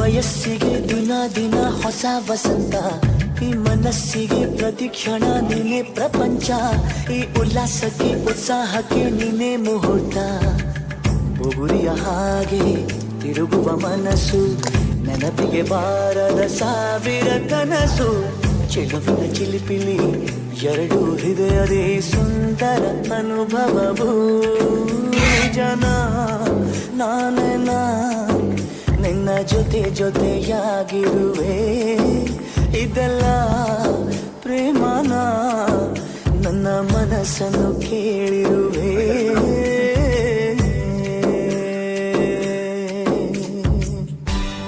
ವಯಸ್ಸಿಗೆ ದಿನ ದಿನ ಹೊಸ ವಸಂತ, ಈ ಮನಸ್ಸಿಗೆ ಪ್ರತಿ ಕ್ಷಣ ನೀನೆ ಪ್ರಪಂಚ, ಈ ಉಲ್ಲಾಸಕ್ಕೆ ಉತ್ಸಾಹಕ್ಕೆ ನೀನೆ ಮುಹೂರ್ತ. ಬುಗುರಿಯ ಹಾಗೆ ತಿರುಗುವ ಮನಸ್ಸು, ನೆನಪಿಗೆ ಬಾರದ ಸಾವಿರ ಕನಸು. ಚೆಲುವಿನ ಚಿಲಿಪಿಲಿ ಎರಡು ಹೃದಯದೇ ಸುಂದರ ಅನುಭವವು. ಜನ ನಾನೆನ ನಿನ್ನ ಜೊತೆ ಜೊತೆಯಾಗಿರುವೆ, ಇದೆಲ್ಲ ಪ್ರೇಮನ ನನ್ನ ಮನಸ್ಸನ್ನು ಕೇಳಿರುವೆ.